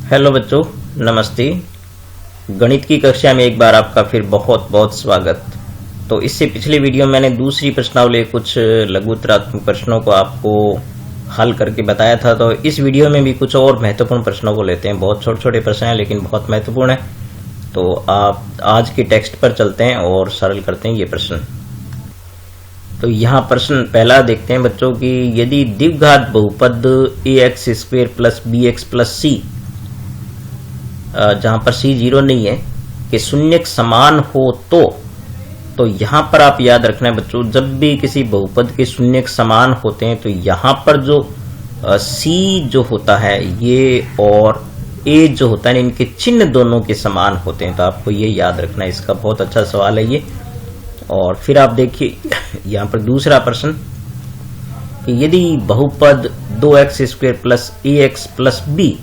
Hello बच्चों, नमस्ते। गणित की कक्षा में एक बार आपका फिर बहुत बहुत स्वागत। तो इससे पिछले वीडियो में मैंने दूसरी प्रश्नावली कुछ लघुत्तरात्मक प्रश्नों को आपको हल करके बताया था। तो इस वीडियो में भी कुछ और महत्वपूर्ण प्रश्नों को लेते हैं। बहुत छोटे छोटे प्रश्न हैं लेकिन बहुत महत्वपूर्ण है। तो आप आज के टेक्स्ट पर चलते हैं और सरल करते हैं ये प्रश्न। तो यहाँ प्रश्न पहला देखते हैं बच्चों की, यदि द्विघात बहुपद ax square plus bx plus c, जहां पर c 0 नहीं है, कि शून्यक समान हो तो यहां पर आप याद रखना है बच्चों, जब भी किसी बहुपद के शून्यक समान होते हैं तो यहां पर जो c जो होता है ये और a जो होता है इनके चिन्ह दोनों के समान होते हैं। तो आपको ये याद रखना है, इसका बहुत अच्छा सवाल है ये। और फिर आप देखिए यहाँ पर दूसरा प्रश्न कि यदि बहुपद 2x square plus ax plus b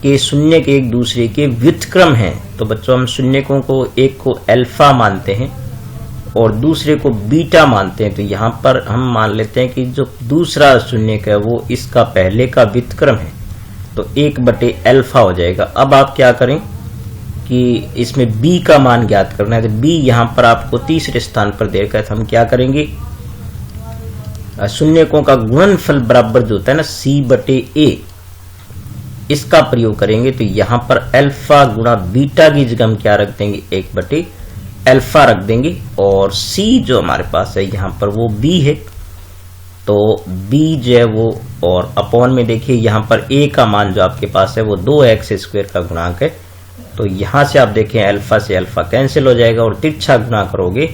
के शून्यक एक दूसरे के व्युत्क्रम हैं, तो बच्चों हम शून्यकों को एक को अल्फा मानते हैं और दूसरे को बीटा मानते हैं। तो यहाँ पर हम मान लेते हैं कि जो दूसरा शून्यक है वो इसका पहले का व्युत्क्रम है, तो 1/अल्फा हो जाएगा। अब आप क्या करें कि इसमें b का मान ज्ञात करना है, तो b यहाँ पर आपको तीसरे स्थान पर दे रखा है। तो हम क्या करेंगे, शून्यकों का गुणनफल बराबर जो होता है ना c/a, इसका प्रयोग करेंगे। तो यहाँ पर अल्फा गुणा बीटा की जगह हम क्या रख देंगे, 1/अल्फा रख देंगे। और c जो हमारे पास है यहाँ पर वो b है, तो b जो है वो, और अपॉन में देखिए यहाँ पर a का मान जो आपके पास है वो 2x स्क्वायर का गुणांक है। तो यहां से आप देखें अल्फा से अल्फा कैंसिल हो जाएगा और तिरछा गुणा करोगे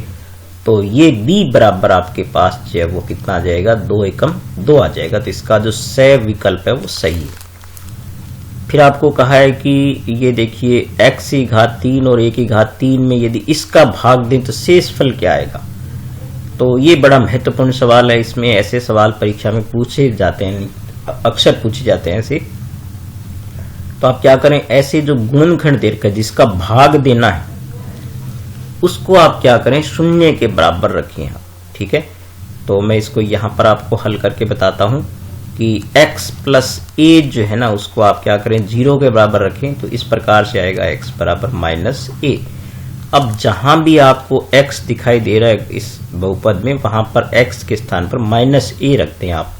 तो ये b बराबर आपके पास जो है वो कितना आ जाएगा, 2 एकम 2 आ जाएगा। तो इसका जो सही विकल्प है वो सही है। फिर आपको कहा है कि ये देखिए x की घात 3 और a की घात 3 में यदि इसका भाग दें तो शेषफल क्या आएगा। तो ये बड़ा महत्वपूर्ण सवाल है। इसमें ऐसे सवाल परीक्षा में पूछे जाते हैं, अक्सर पूछे जाते हैं ऐसे। तो आप क्या करें, ऐसे जो गुणनखंड दे रखा है जिसका भाग देना है उसको आप क्या करें, शून्य के बराबर रखिए। ठीक है, तो मैं इसको यहां पर आपको हल करके बताता हूं कि x प्लस a जो है ना उसको आप क्या करें, 0 के बराबर रखें। तो इस प्रकार से आएगा x बराबर माइनस a। अब जहां भी आपको x दिखाई दे रहा है इस बहुपद में, वहां पर x के स्थान पर माइनस a रखते हैं आप।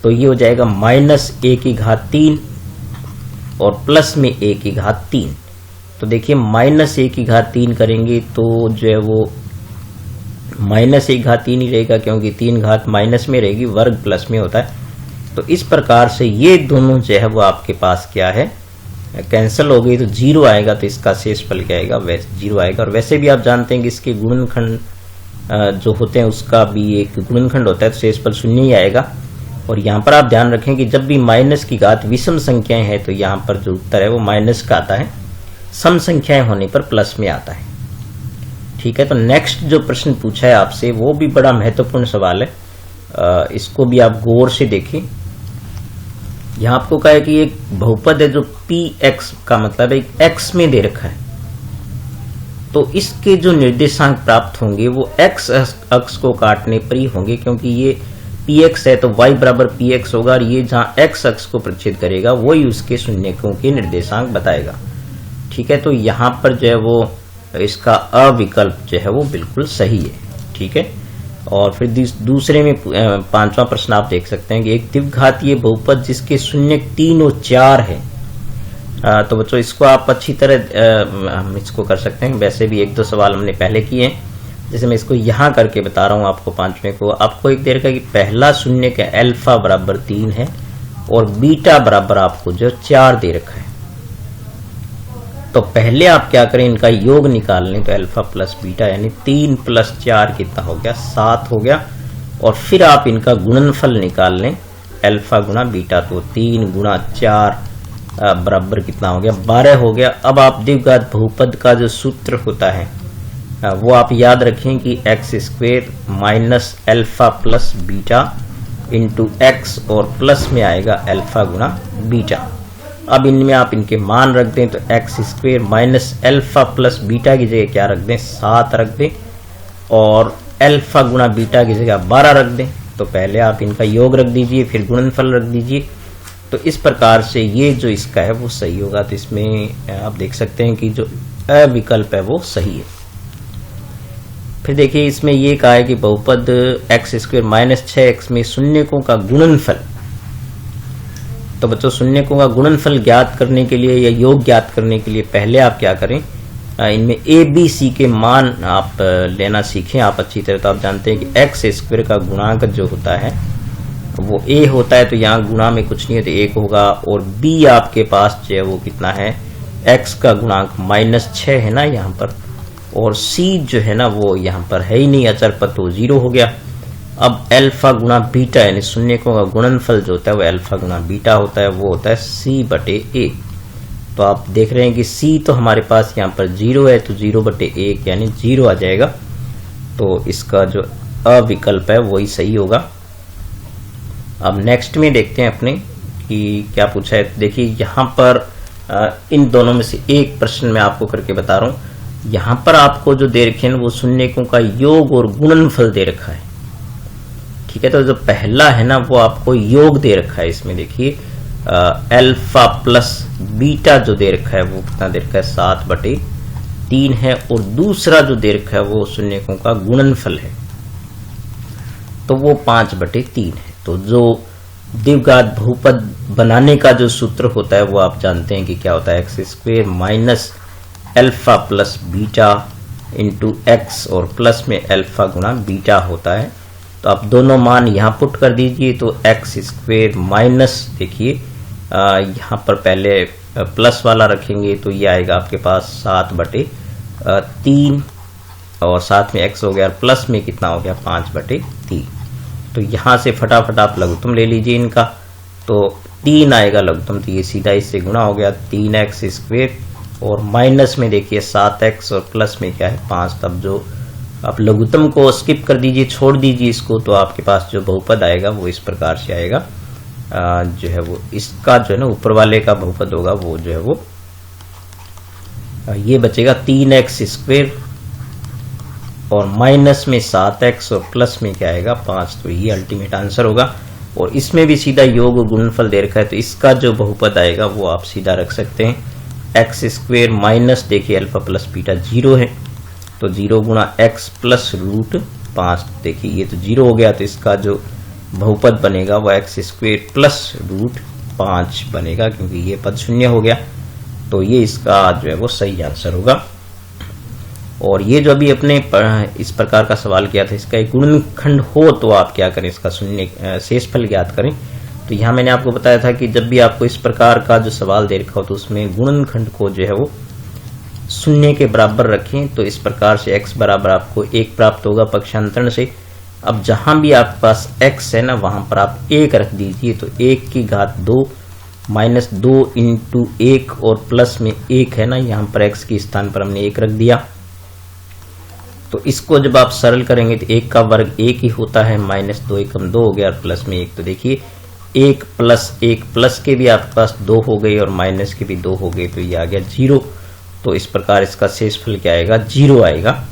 तो ये हो जाएगा माइनस a की घात 3 और प्लस में a की घात 3। तो देखिए माइनस a की घात 3 करेंगे तो जो है वो माइनस a की घात 3 ही रहेगा, क्योंकि 3 घात माइनस में रहेगी, वर्ग प्लस में होता है। तो इस प्रकार से ये दोनों जो है वो आपके पास क्या है, कैंसिल हो गई, तो 0 आएगा। तो इसका शेषफल क्या आएगा, 0 आएगा। और वैसे भी आप जानते हैं कि इसके गुणनखंड जो होते हैं उसका भी एक गुणनखंड होता है, तो शेषफल 0 ही आएगा। और यहाँ पर आप ध्यान रखें कि जब भी माइनस की घात विषम संख्याएं हैं तो यहाँ पर जो उत्तर है वो माइनस का आता है, सम संख्याएं होने पर प्लस में आता है। ठीक है, तो नेक्स्ट जो प्रश्न पूछा है आपसे वो भी बड़ा महत्वपूर्ण सवाल है, इसको भी आप गौर से देखें। यहाँ आपको कहा है कि एक बहुपद है जो px का मतलब है x में दे रखा है, तो इसके जो निर्देशांक प्राप्त होंगे वो x अक्ष को काटने पर ही होंगे, क्योंकि ये px है तो y बराबर px होगा, और ये जहां x अक्ष को प्रच्छेद करेगा वही उसके शून्यकों के निर्देशांक बताएगा। ठीक है, तो यहाँ पर जो है वो इसका अविकल्प जो है वो बिल्कुल सही है। ठीक है, और फिर दूसरे में 5वां प्रश्न आप देख सकते हैं कि एक द्विघातीय बहुपद जिसके शून्यक 3 और 4 है। तो बच्चों इसको आप अच्छी तरह हम इसको कर सकते हैं। वैसे भी 1-2 सवाल हमने पहले किए हैं, जैसे मैं इसको यहां करके बता रहा हूं आपको। 5वें को आपको एक दे रखा है कि पहला शून्यक है अल्फा बराबर 3 है और बीटा बराबर आपको जो 4 दे रखा है। तो पहले आप क्या करें, इनका योग निकाल लें। तो अल्फा प्लस बीटा यानी 3 प्लस 4 कितना हो गया, 7 हो गया। और फिर आप इनका गुणनफल निकाल लें, अल्फा गुणा बीटा, तो 3 गुणा 4 बराबर कितना हो गया, 12 हो गया। अब आप द्विघात बहुपद का जो सूत्र होता है वो आप याद रखें कि x square minus alpha plus beta into x, और प्लस में आएगा अल्फा गुणा बीटा। अब इनमें आप इनके मान रख दें, तो x square minus alpha plus beta की जगह क्या रख दें, 7 रख दें, और अल्फा गुणा बीटा की जगह 12 रख दें। तो पहले आप इनका योग रख दीजिए, फिर गुणनफल रख दीजिए। तो इस प्रकार से ये जो इसका है वो सही होगा। तो इसमें आप देख सकते हैं कि जो अविकल्प है वो सही है। फिर देखिए इसमें ये कहा है कि बहुपद x स्क्वायर माइनस 6x में शून्यकों का गुणनफल। तो बच्चों शून्यकों का गुणनफल ज्ञात करने के लिए या योग ज्ञात करने के लिए पहले आप क्या करें, इनमें a b c के मान आप लेना सीखें आप अच्छी तरह। तो आप जानते हैं कि x स्क्वायर का गुणांक जो होता है वो a होता है, तो यहाँ गुणा में कुछ नहीं है तो 1 होगा। और b आपके पास जो है वो कितना है, x का गुणांक -6 है ना यहाँ पर, और c जो है ना वो यहाँ पर है ही नहीं अचर पर, तो 0 हो गया। अब अल्फा गुणा बीटा यानी शून्यकों का गुणनफल जो होता है वो अल्फा गुणा बीटा होता है, वो होता है c/a। तो आप देख रहे हैं कि c तो हमारे पास यहाँ पर 0 है, तो 0/1 यानी 0 आ जाएगा। तो इसका जो अविकल्प है वही सही होगा। अब नेक्स्ट में देखते हैं अपने कि क्या पूछा है। देखिए यहाँ पर इन दोनों में से एक प्रश्न मैं आपको करके बता रहा हूं। यहाँ पर आपको जो दे रखे हैं वो शून्यकों का योग और गुणनफल दे रखा है, ठीक है। तो जो पहला है ना वो आपको योग दे रखा है। इसमें देखिए अल्फा प्लस बीटा जो दे रखा है वो कितना दे रखा है, 7/3 है। और दूसरा जो दे रखा है वो शून्यकों का गुणनफल है, तो वो 5/3 है। तो जो द्विघात बहुपद बनाने का जो सूत्र होता है वो आप जानते हैं कि क्या होता है, x² minus alpha plus beta into x, और प्लस में अल्फा गुणा बीटा होता है। तो आप दोनों मान यहाँ पुट कर दीजिए। तो x² माइनस, देखिए यहाँ पर पहले प्लस वाला रखेंगे तो ये आएगा आपके पास 7/3, और साथ में x हो गया, प्लस में कितना हो गया 5/3। तो यहाँ से फटाफट आप लघुत्तम ले लीजिए इनका। तो 3 आएगा लघुत्तम, तो ये सीधा इससे गुणा हो गया 3x², और माइनस में देखिए 7x, और प्लस में क्या है 5। तब जो आप लघुत्तम को स्किप कर दीजिए, छोड़ दीजिए इसको, तो आपके पास जो बहुपद आएगा वो इस प्रकार से आएगा। जो है वो इसका जो है ना ऊपर वाले का बहुपद होगा वो जो है वो ये बचेगा 3x² और माइनस में 7x, और प्लस में क्या आएगा 5। तो ये अल्टीमेट आंसर होगा। और इसमें भी सीधा योग और गुणनफल दे रखा है, तो इसका जो बहुपद आएगा वो आप सीधा रख सकते हैं। x² माइनस, देखिए अल्फा प्लस बीटा 0 है, तो 0 गुणा x प्लस √5, देखिए ये तो 0 हो गया। तो इसका जो बहुपद बनेगा वो x² प्लस √5 बनेगा, क्योंकि ये पद शून्य हो गया। तो ये इसका जो है वो सही आंसर होगा। और ये जो अभी अपने इस प्रकार का सवाल किया था, इसका एक गुणनखंड हो तो आप क्या करें, इसका शून्य शेषफल ज्ञात करें। तो यहाँ मैंने आपको बताया था कि जब भी आपको इस प्रकार का जो सवाल दे रखा हो तो उसमें गुणनखंड को जो है वो शून्य के बराबर रखें। तो इस प्रकार से x बराबर आपको 1 प्राप्त होगा पक्षांतरण से। अब जहां भी आपके पास x है ना वहां पर आप 1 रख दीजिए। तो 1 की घात 2 माइनस 2 इंटू 1 और प्लस में 1 है ना, यहाँ पर x के स्थान पर हमने 1 रख दिया। तो इसको जब आप सरल करेंगे तो 1 का वर्ग 1 ही होता है, माइनस 2 एकम 2 हो गया, और प्लस में 1। तो देखिए 1 प्लस 1 प्लस के भी आपके पास 2 हो गए और माइनस के भी 2 हो गए, तो ये आ गया 0। तो इस प्रकार इसका शेषफल क्या आएगा, 0 आएगा।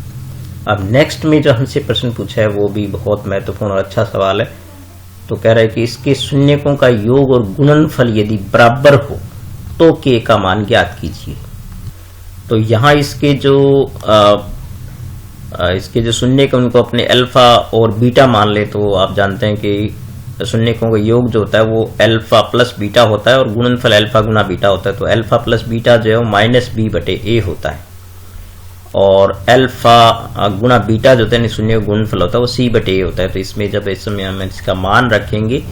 अब नेक्स्ट में जो हमसे प्रश्न पूछा है वो भी बहुत महत्वपूर्ण और अच्छा सवाल है। तो कह रहा है कि इसके शून्यकों का योग और गुणनफल यदि बराबर हो तो k का मान ज्ञात कीजिए। तो यहाँ इसके जो शून्यक उनको अपने अल्फा और बीटा मान ले, तो आप जानते हैं कि शून्यकों का योग जो होता है वो अल्फा प्लस बीटा होता है और गुणनफल अल्फा गुना बीटा होता है। तो अल्फा प्लस बीटा जो है वो -b/a होता है, और अल्फा गुना बीटा जो होता है शून्य का गुणनफल होता है वो c/a होता है। तो इसमें जब इस समय हम इसका मान रखेंगे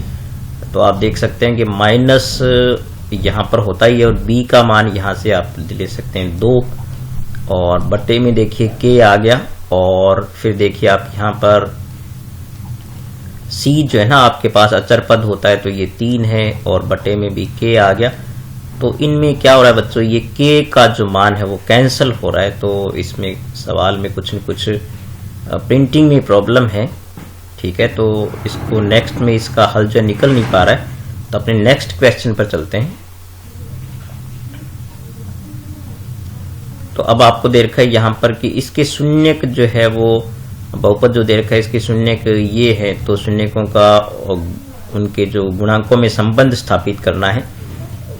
तो आप देख सकते हैं कि माइनस यहाँ पर होता ही है, और b का मान यहाँ से आप ले सकते हैं 2, और बटे में देखिए k आ गया। और फिर देखिए आप यहाँ पर c जो है ना आपके पास अचर पद होता है, तो ये 3 है, और बटे में भी k आ गया। तो इनमें क्या हो रहा है बच्चों, ये k का जो मान है वो कैंसिल हो रहा है। तो इसमें सवाल में कुछ न कुछ प्रिंटिंग में प्रॉब्लम है, ठीक है। तो इसको नेक्स्ट में इसका हल जो निकल नहीं पा रहा है। तो अपने नेक्स्ट क्वेश्चन पर चलते हैं। तो अब आपको दे रखा है यहाँ पर कि इसके शून्यक जो है वो बहुपद जो दे रखा है इसके शून्यक ये है। तो शून्यकों का उनके जो गुणांकों में संबंध स्थापित करना है।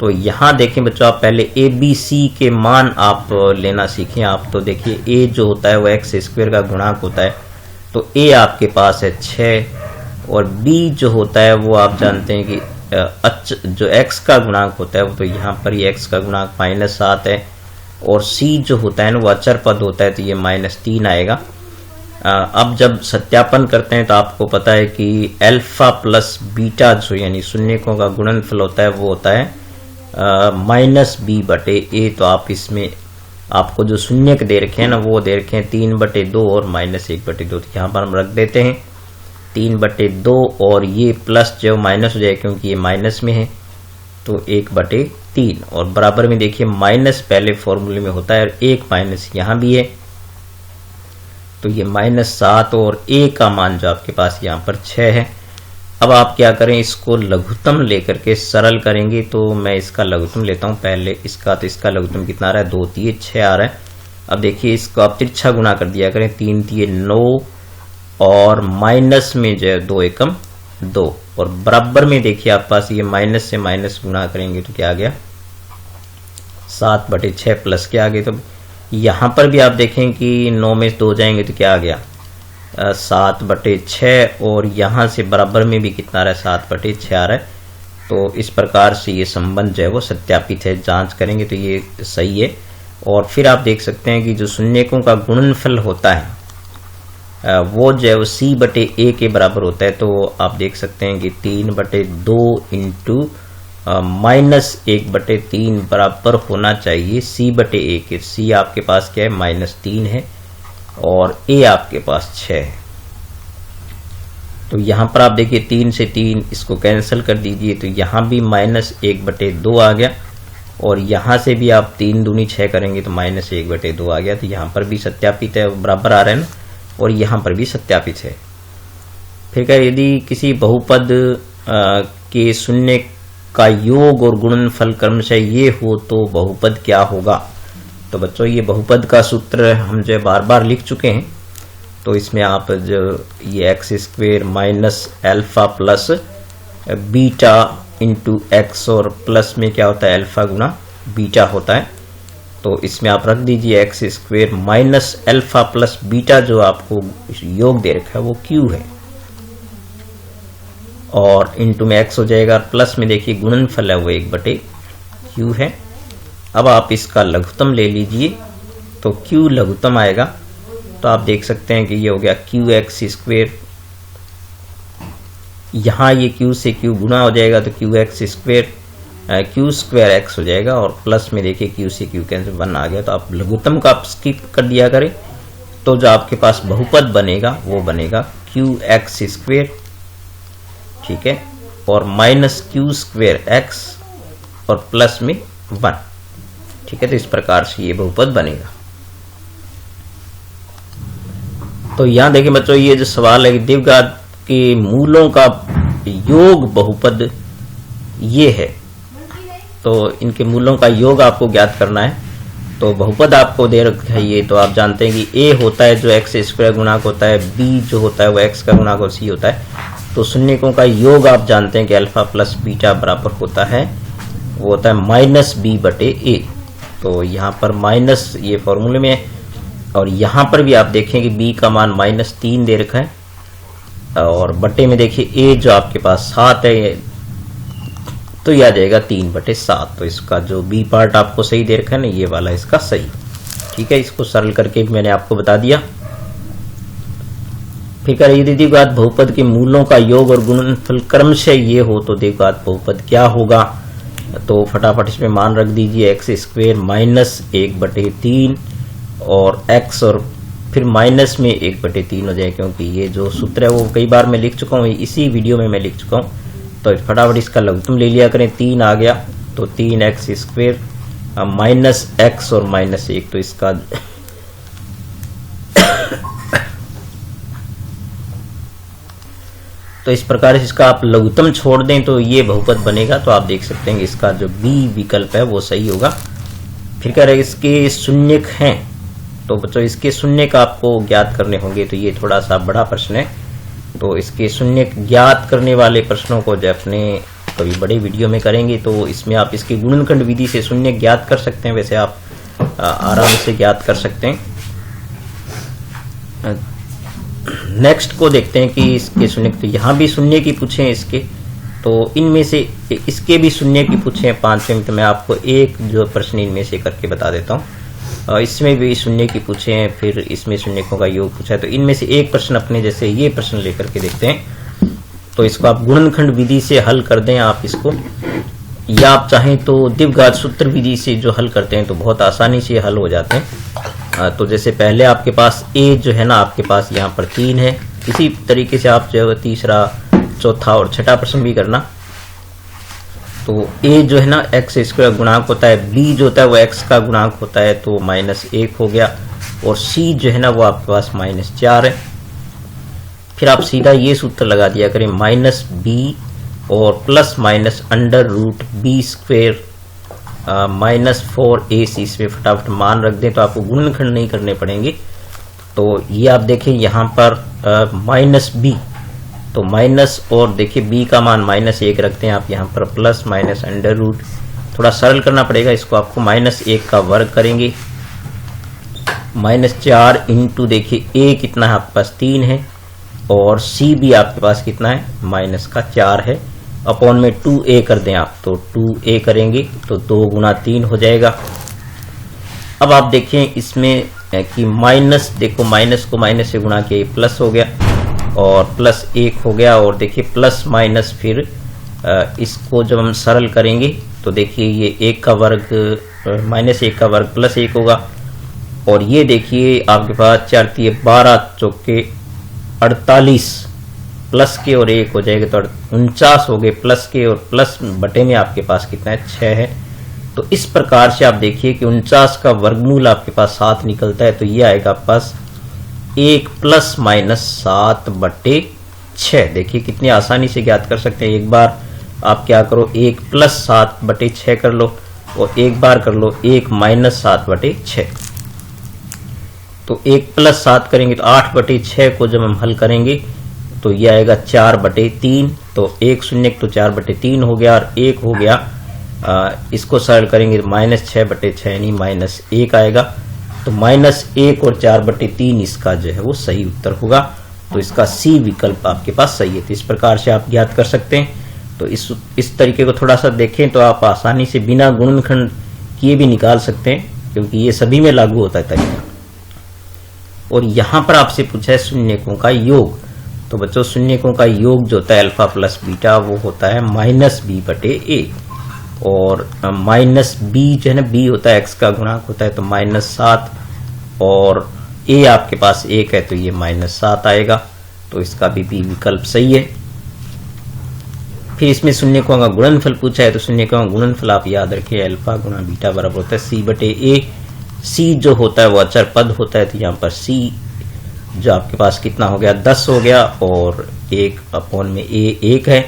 तो यहाँ देखें बच्चों, आप पहले ए बी सी के मान आप लेना सीखें। आप तो देखिए ए जो होता है वो एक्स स्क्वायर का गुणांक होता है, तो ए आपके पास है 6, और बी जो होता है वो आप जानते हैं कि जो एक्स का गुणांक होता है वो तो यहाँ पर ये एक्स का गुणांक -7 है, और सी जो होता है ना वो अचर पद होता है, तो ये -3 आएगा। अब जब सत्यापन करते हैं तो आपको पता है कि अल्फा प्लस बीटा जो यानी शून्यकों का गुणनफल होता है वो होता है -b/a। तो आप इसमें आपको जो शून्यक दे रखे हैं ना वो दे रखे हैं 3/2 और -1/2। तो यहाँ पर हम रख देते हैं 3/2, और ये प्लस जो माइनस हो जाए क्योंकि ये माइनस में है, तो 1/3, और बराबर में देखिए माइनस पहले फॉर्मूले में होता है और एक माइनस यहाँ भी है, तो ये -7 और a का मान जो आपके पास यहाँ पर 6 है। अब आप क्या करें, इसको लघुत्तम लेकर के सरल करेंगे। तो मैं इसका लघुत्तम लेता हूँ पहले इसका, तो इसका लघुत्तम कितना आ रहा है 2 3 6 आ रहा है। अब देखिए इसको आप तिरछा गुना कर दिया करें, 3 3 9, और माइनस में जो है 2 एकम 2, और बराबर में देखिए आपके पास ये माइनस से माइनस गुना करेंगे तो क्या आ गया 7/6 प्लस क्या आ गया। तो यहाँ पर भी आप देखें कि 9 में 2 जाएंगे तो क्या आ गया 7/6, और यहाँ से बराबर में भी कितना आ रहा है 7/6 आ रहा है। तो इस प्रकार से ये संबंध जो है वो सत्यापित है, जांच करेंगे तो ये सही है। और फिर आप देख सकते हैं कि जो शून्यकों का गुणनफल होता है वो जो है वो c/a के बराबर होता है। तो आप देख सकते हैं कि 3/2 इंटू -1/3 बराबर होना चाहिए c/a के। c आपके पास क्या है -3 है, और a आपके पास 6 है। तो यहाँ पर आप देखिए 3 से 3 इसको कैंसिल कर दीजिए, तो यहाँ भी -1/2 आ गया, और यहाँ से भी आप 3 दूनी 6 करेंगे तो -1/2 आ गया। तो यहाँ पर भी सत्यापित है, बराबर आ रहा है ना, और यहाँ पर भी सत्यापित है। फिर क्या, यदि किसी बहुपद के शून्य का योग और गुणनफल क्रमशः ये हो तो बहुपद क्या होगा। तो बच्चों ये बहुपद का सूत्र हम जो बार बार लिख चुके हैं, तो इसमें आप जो ये x² minus alpha plus beta into x, और प्लस में क्या होता है अल्फा गुना बीटा होता है। तो इसमें आप रख दीजिए x² minus alpha plus beta, जो आपको योग दे रखा है वो q है, और इंटू में x हो जाएगा, प्लस में देखिए गुणनफल है वो 1/q है। अब आप इसका लघुत्तम ले लीजिए, तो q लघुत्तम आएगा। तो आप देख सकते हैं कि ये हो गया qx², यहाँ ये q से q गुना हो जाएगा तो qx² q² हो जाएगा, और प्लस में देखिए q से q कैंसिल 1 आ गया। तो आप लघुत्तम का आप स्किप कर दिया करें, तो जो आपके पास बहुपद बनेगा वो बनेगा qx², ठीक है, और -q²x और प्लस में 1, ठीक है। तो इस प्रकार से ये बहुपद बनेगा। तो यहां देखिए बच्चों, ये जो सवाल है कि द्विघात के मूलों का योग बहुपद ये है, तो इनके मूलों का योग आपको ज्ञात करना है। तो बहुपद आपको दे रखा है ये, तो आप जानते हैं कि a होता है जो x² गुणांक होता है, b जो होता है वो x का गुणांक और c होता है। तो शून्यकों का योग आप जानते हैं कि अल्फा प्लस बीटा बराबर होता है, वो होता है -b/a। तो यहाँ पर माइनस ये फॉर्मूले में है, और यहाँ पर भी आप देखें कि b का मान -3 दे रखा है, और बटे में देखिए a जो आपके पास 7 है, तो यह आ जाएगा 3/7। तो इसका जो b पार्ट आपको सही दे रखा है ना, ये वाला इसका सही, ठीक है। इसको सरल करके भी मैंने आपको बता दिया। फिर यदि द्विघात बहुपद के मूलों का योग और गुणनफल क्रमशः ये हो तो द्विघात बहुपद क्या होगा। तो फटाफट इसमें मान रख दीजिए x² माइनस 1/3 और x, और फिर माइनस में 1/3 हो जाए, क्योंकि ये जो सूत्र है वो कई बार मैं लिख चुका हूँ, इसी वीडियो में मैं लिख चुका हूँ। तो फटाफट इसका लघुत्तम ले लिया करें, 3 आ गया, तो 3x² माइनस x और -1, तो इसका तो इस प्रकार से इसका आप लघुत्तम छोड़ दें तो ये बहुपद बनेगा। तो आप देख सकते हैं कि इसका जो बी विकल्प है वो सही होगा। फिर कह रहे हैं इसके शून्यक हैं, तो बच्चों इसके शून्यक आपको ज्ञात करने होंगे, तो ये थोड़ा सा बड़ा प्रश्न है। तो इसके शून्य ज्ञात करने वाले प्रश्नों को जब अपने कभी बड़े वीडियो में करेंगे तो इसमें आप इसकी गुणनखंड विधि से शून्य ज्ञात कर सकते हैं। वैसे आप आराम से ज्ञात कर सकते हैं। नेक्स्ट को देखते हैं कि इसके शून्य, तो यहाँ भी शून्य की पूछे हैं इसके, तो इनमें से इसके भी शून्य की पूछे हैं 5 में। तो मैं आपको एक जो प्रश्न इनमें से करके बता देता हूँ। इसमें भी शून्य की पूछे हैं, फिर इसमें शून्यकों का योग पूछा है। तो इनमें से एक प्रश्न अपने जैसे ये प्रश्न लेकर के देखते हैं। तो इसको आप गुणनखंड विधि से हल कर दें आप इसको, या आप चाहें तो द्विघात सूत्र विधि से जो हल करते हैं तो बहुत आसानी से हल हो जाते हैं। तो जैसे पहले आपके पास a जो है ना, आपके पास यहाँ पर 3 है। इसी तरीके से आप जो है तीसरा, चौथा और छठा प्रश्न भी करना। तो a जो है ना x² गुणांक होता है, b जो होता है वो x का गुणांक होता है, तो -1 हो गया, और c जो है ना वो आपके पास -4 है। फिर आप सीधा ये सूत्र लगा दिया करें, -b और प्लस माइनस √b² -4ac। इसमें फटाफट मान रख दें तो आपको गुणनखंड नहीं करने पड़ेंगे। तो ये आप देखें यहाँ पर -b, तो माइनस, और देखिए b का मान -1 रखते हैं आप यहाँ पर, प्लस माइनस √, थोड़ा सरल करना पड़ेगा इसको आपको, -1 का वर्ग करेंगे, -4 इंटू देखिए a कितना है आपके पास 3 है, और c भी आपके पास कितना है -4 है, अपॉन में 2a कर दें आप, तो 2a करेंगे तो 2 गुना 3 हो जाएगा। अब आप देखें इसमें कि माइनस, देखो माइनस को माइनस से गुणा किया, प्लस हो गया और +1 हो गया, और देखिए प्लस माइनस फिर इसको जब हम सरल करेंगे तो देखिए ये 1 का वर्ग -1 का वर्ग +1 होगा, और ये देखिए आपके पास 4 × 12 चौके 48, प्लस के और 1 हो जाएगा तो 49 हो गए, प्लस के और प्लस बटे में आपके पास कितना है 6 है। तो इस प्रकार से आप देखिए कि 49 का वर्गमूल आपके पास 7 निकलता है, तो ये आएगा आपके पास 1 ± 7 बटे 6। देखिए कितनी आसानी से ज्ञात कर सकते हैं। एक बार आप क्या करो, 1 + 7 बटे 6 कर लो, और एक बार कर लो 1 - 7 बटे 6। तो 1 + 7 करेंगे तो 8 बटे 6 को जब हम हल करेंगे तो ये आएगा 4 बटे 3, तो 1 शून्य तो 4 बटे 3 हो गया, और 1 हो गया, इसको सरल करेंगे तो -6 बटे 6 यानी -1 आएगा। तो -1 और 4 बटे 3 इसका जो है वो सही उत्तर होगा। तो इसका C विकल्प आपके पास सही है। तो इस प्रकार से आप ज्ञात कर सकते हैं। तो इस तरीके को थोड़ा सा देखें तो आप आसानी से बिना गुणनखंड किए भी निकाल सकते हैं, क्योंकि ये सभी में लागू होता है तरीका। और यहाँ पर आपसे पूछा है शून्यकों का योग। तो बच्चों शून्यकों का योग जो होता है अल्फा प्लस बीटा वो होता है -b बटे a, और -b जो है ना, b होता है x का गुणांक होता है, तो -7, और a आपके पास 1 है तो ये -7 आएगा। तो इसका भी b विकल्प सही है। फिर इसमें शून्यकों का गुणनफल पूछा है, तो शून्यकों का गुणनफल आप याद रखिए, अल्फा गुणा बीटा बराबर होता है c बटे a। c जो होता है वो अचर पद होता है, तो यहाँ पर c जो आपके पास कितना हो गया 10 हो गया, और 1 अपॉन में a 1 है,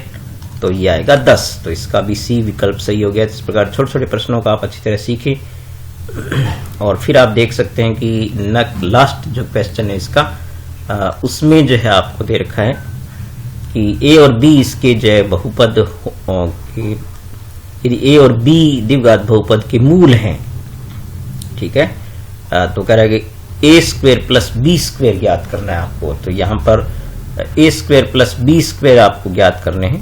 तो ये आएगा 10। तो इसका भी C विकल्प सही हो गया। इस प्रकार छोटे छोटे प्रश्नों को आप अच्छी तरह सीखें। और फिर आप देख सकते हैं कि लास्ट जो क्वेश्चन है इसका, उसमें जो है आपको दे रखा है कि A और B इसके जो है बहुपद, यदि A और B द्विघात बहुपद के मूल हैं, ठीक है, तो कह रहा है कि a² + b² ज्ञात करना है आपको। तो यहाँ पर a² + b² आपको ज्ञात करने हैं।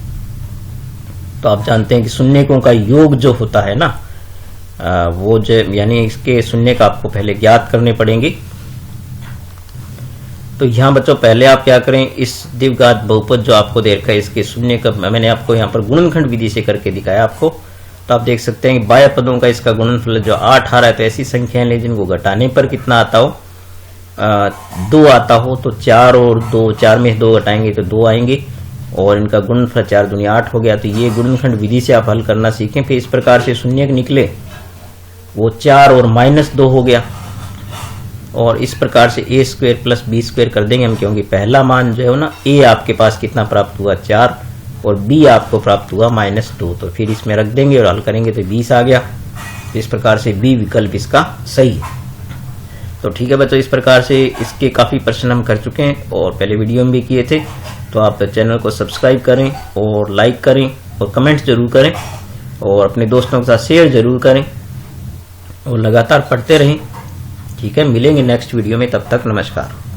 तो आप जानते हैं कि शून्यकों का योग जो होता है ना, वो जो यानी इसके शून्य का आपको पहले ज्ञात करने पड़ेंगे। तो यहाँ बच्चों पहले आप क्या करें, इस द्विघात बहुपद जो आपको दे रखा है इसके शून्य का मैंने आपको यहाँ पर गुणनखंड विधि से करके दिखाया आपको। तो आप देख सकते हैं कि बाह्य पदों का इसका गुणनफल जो 8 आ रहा है, तो ऐसी संख्याएं लें जिनको घटाने पर कितना आता हो, 2 आता हो, तो 4 और 2, 4 में 2 घटाएंगे तो 2 आएंगे, और इनका गुणनफल 4 दूनी 8 हो गया। तो ये गुणनखंड विधि से आप हल करना सीखें। फिर इस प्रकार से शून्य निकले वो 4 और -2 हो गया, और इस प्रकार से a² + b² कर देंगे हम, क्योंकि पहला मान जो है ना a आपके पास कितना प्राप्त हुआ 4, और b आपको प्राप्त हुआ -2, तो फिर इसमें रख देंगे और हल करेंगे तो 20 आ गया। तो इस प्रकार से b विकल्प इसका सही है। तो ठीक है बच्चों, इस प्रकार से इसके काफी प्रश्न हम कर चुके हैं और पहले वीडियो में भी किए थे। तो आप चैनल को सब्सक्राइब करें और लाइक करें और कमेंट जरूर करें और अपने दोस्तों के साथ शेयर जरूर करें और लगातार पढ़ते रहें। ठीक है, मिलेंगे नेक्स्ट वीडियो में, तब तक नमस्कार।